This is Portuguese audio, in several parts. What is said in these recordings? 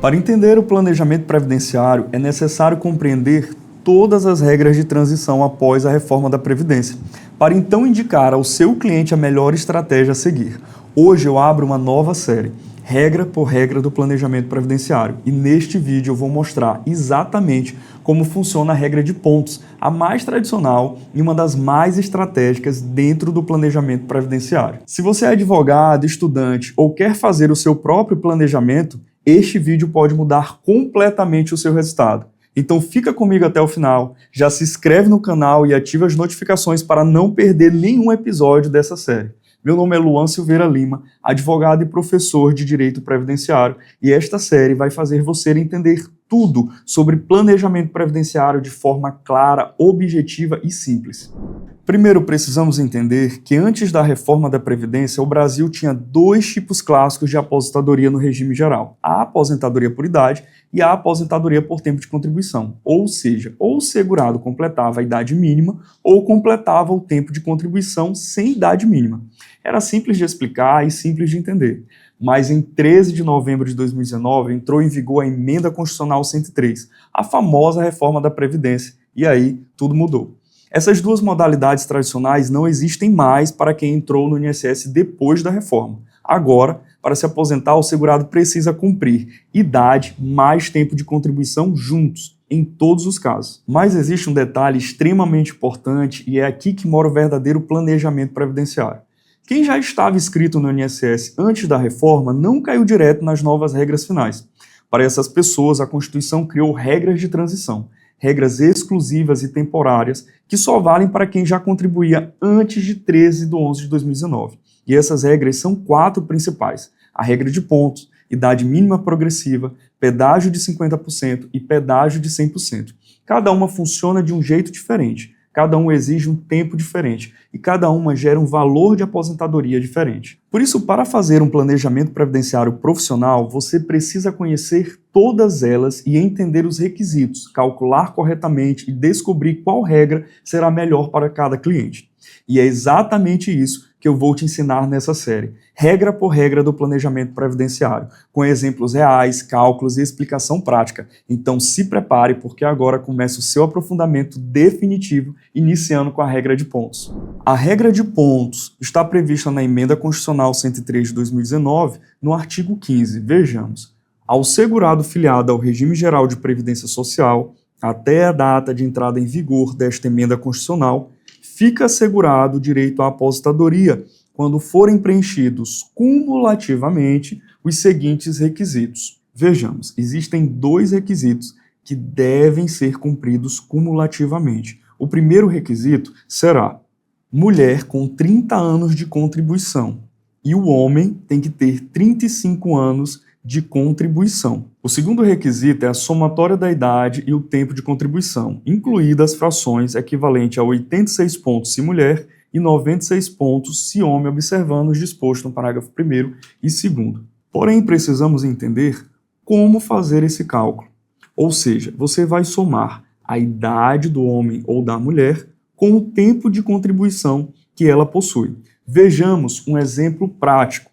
Para entender o planejamento previdenciário, é necessário compreender todas as regras de transição após a reforma da Previdência, para então indicar ao seu cliente a melhor estratégia a seguir. Hoje eu abro uma nova série, regra por regra do planejamento previdenciário, e neste vídeo eu vou mostrar exatamente como funciona a regra de pontos, a mais tradicional e uma das mais estratégicas dentro do planejamento previdenciário. Se você é advogado, estudante ou quer fazer o seu próprio planejamento, este vídeo pode mudar completamente o seu resultado. Então fica comigo até o final, já se inscreve no canal e ativa as notificações para não perder nenhum episódio dessa série. Meu nome é Luan Silveira Lima, advogado e professor de Direito Previdenciário, e esta série vai fazer você entender tudo sobre planejamento previdenciário de forma clara, objetiva e simples. Primeiro, precisamos entender que antes da reforma da Previdência, o Brasil tinha dois tipos clássicos de aposentadoria no regime geral: a aposentadoria por idade e a aposentadoria por tempo de contribuição. Ou seja, ou o segurado completava a idade mínima ou completava o tempo de contribuição sem idade mínima. Era simples de explicar e simples de entender. Mas em 13 de novembro de 2019 entrou em vigor a Emenda Constitucional 103, a famosa reforma da Previdência, e aí tudo mudou. Essas duas modalidades tradicionais não existem mais para quem entrou no INSS depois da reforma. Agora, para se aposentar, o segurado precisa cumprir idade mais tempo de contribuição juntos, em todos os casos. Mas existe um detalhe extremamente importante e é aqui que mora o verdadeiro planejamento previdenciário. Quem já estava inscrito no INSS antes da reforma não caiu direto nas novas regras finais. Para essas pessoas, a Constituição criou regras de transição, regras exclusivas e temporárias que só valem para quem já contribuía antes de 13 de 11 de 2019. E essas regras são 4 principais: a regra de pontos, idade mínima progressiva, pedágio de 50% e pedágio de 100%. Cada uma funciona de um jeito diferente. Cada um exige um tempo diferente e cada uma gera um valor de aposentadoria diferente. Por isso, para fazer um planejamento previdenciário profissional, você precisa conhecer todas elas e entender os requisitos, calcular corretamente e descobrir qual regra será melhor para cada cliente. E é exatamente isso que eu vou te ensinar nessa série, regra por regra do planejamento previdenciário, com exemplos reais, cálculos e explicação prática. Então se prepare, porque agora começa o seu aprofundamento definitivo, iniciando com a regra de pontos. A regra de pontos está prevista na Emenda Constitucional 103 de 2019, no artigo 15. Vejamos: ao segurado filiado ao regime geral de previdência social, até a data de entrada em vigor desta emenda constitucional, fica assegurado o direito à aposentadoria quando forem preenchidos cumulativamente os seguintes requisitos. Vejamos, existem 2 requisitos que devem ser cumpridos cumulativamente. O primeiro requisito será mulher com 30 anos de contribuição e o homem tem que ter 35 anos de contribuição. O segundo requisito é a somatória da idade e o tempo de contribuição, incluídas frações equivalente a 86 pontos se mulher e 96 pontos se homem, observando os dispostos no parágrafo 1º e 2º. Porém, precisamos entender como fazer esse cálculo. Ou seja, você vai somar a idade do homem ou da mulher com o tempo de contribuição que ela possui. Vejamos um exemplo prático.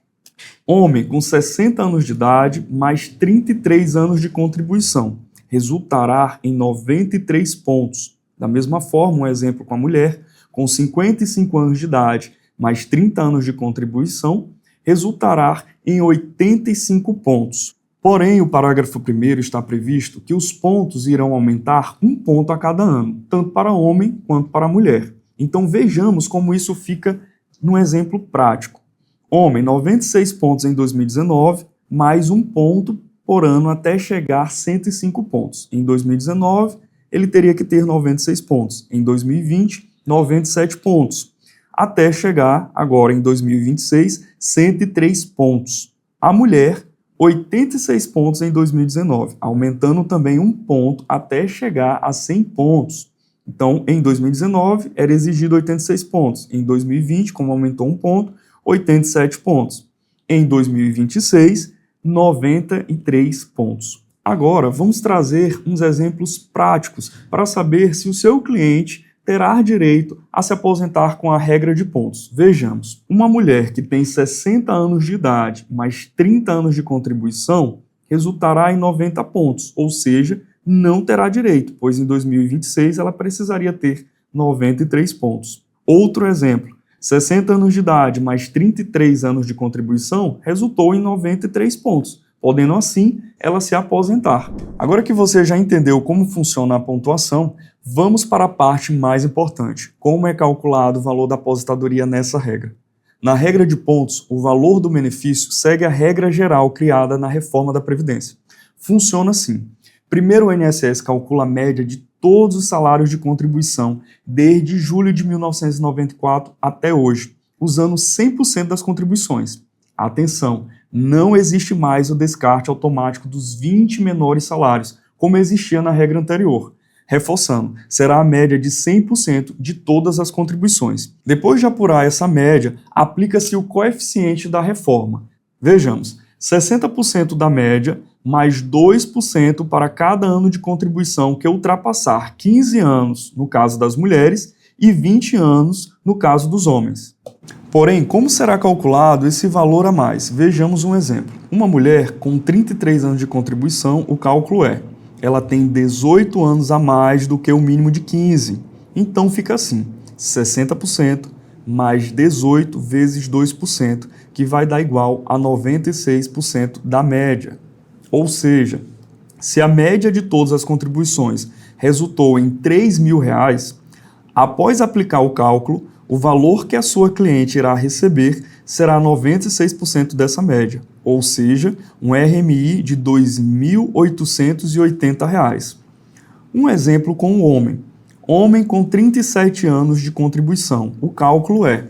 Homem com 60 anos de idade mais 33 anos de contribuição resultará em 93 pontos. Da mesma forma, um exemplo com a mulher com 55 anos de idade mais 30 anos de contribuição resultará em 85 pontos. Porém, o parágrafo 1º está previsto que os pontos irão aumentar 1 ponto a cada ano, tanto para homem quanto para mulher. Então vejamos como isso fica num exemplo prático. Homem, 96 pontos em 2019, mais 1 ponto por ano até chegar a 105 pontos. Em 2019, ele teria que ter 96 pontos. Em 2020, 97 pontos. Até chegar, agora em 2026, 103 pontos. A mulher, 86 pontos em 2019, aumentando também 1 ponto até chegar a 100 pontos. Então, em 2019, era exigido 86 pontos. Em 2020, como aumentou 1 ponto, 87 pontos. Em 2026, 93 pontos. Agora, vamos trazer uns exemplos práticos para saber se o seu cliente terá direito a se aposentar com a regra de pontos. Vejamos, uma mulher que tem 60 anos de idade mais 30 anos de contribuição resultará em 90 pontos, ou seja, não terá direito, pois em 2026 ela precisaria ter 93 pontos. Outro exemplo, 60 anos de idade mais 33 anos de contribuição resultou em 93 pontos, podendo assim ela se aposentar. Agora que você já entendeu como funciona a pontuação, vamos para a parte mais importante, como é calculado o valor da aposentadoria nessa regra. Na regra de pontos, o valor do benefício segue a regra geral criada na reforma da Previdência. Funciona assim. Primeiro, o INSS calcula a média de todos os salários de contribuição desde julho de 1994 até hoje, usando 100% das contribuições. Atenção, não existe mais o descarte automático dos 20 menores salários, como existia na regra anterior. Reforçando, será a média de 100% de todas as contribuições. Depois de apurar essa média, aplica-se o coeficiente da reforma. Vejamos, 60% da média mais 2% para cada ano de contribuição que ultrapassar 15 anos no caso das mulheres e 20 anos no caso dos homens. Porém, como será calculado esse valor a mais? Vejamos um exemplo. Uma mulher com 33 anos de contribuição, o cálculo é: ela tem 18 anos a mais do que o mínimo de 15. Então fica assim, 60% mais 18 vezes 2%, que vai dar igual a 96% da média. Ou seja, se a média de todas as contribuições resultou em R$ 3.000, após aplicar o cálculo, o valor que a sua cliente irá receber será 96% dessa média, ou seja, um RMI de R$ 2.880. Um exemplo com o homem. Homem com 37 anos de contribuição. O cálculo é: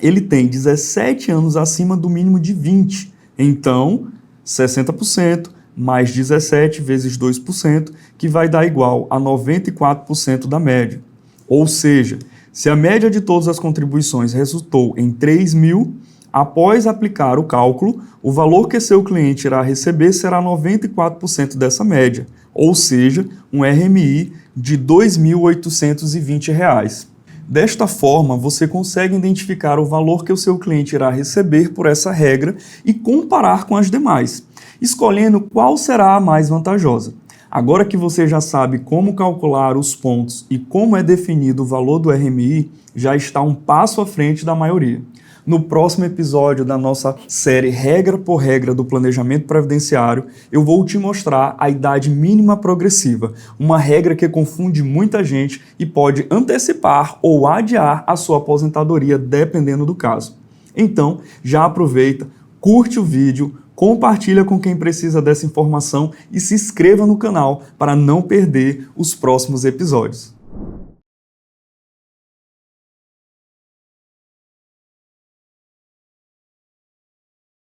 ele tem 17 anos acima do mínimo de 20. Então, 60% mais 17 vezes 2%, que vai dar igual a 94% da média. Ou seja, se a média de todas as contribuições resultou em 3.000, após aplicar o cálculo, o valor que seu cliente irá receber será 94% dessa média, ou seja, um RMI de R$ 2.820. Desta forma, você consegue identificar o valor que o seu cliente irá receber por essa regra e comparar com as demais, escolhendo qual será a mais vantajosa. Agora que você já sabe como calcular os pontos e como é definido o valor do RMI, já está um passo à frente da maioria. No próximo episódio da nossa série Regra por Regra do Planejamento Previdenciário, eu vou te mostrar a idade mínima progressiva, uma regra que confunde muita gente e pode antecipar ou adiar a sua aposentadoria, dependendo do caso. Então, já aproveita, curte o vídeo, compartilha com quem precisa dessa informação e se inscreva no canal para não perder os próximos episódios.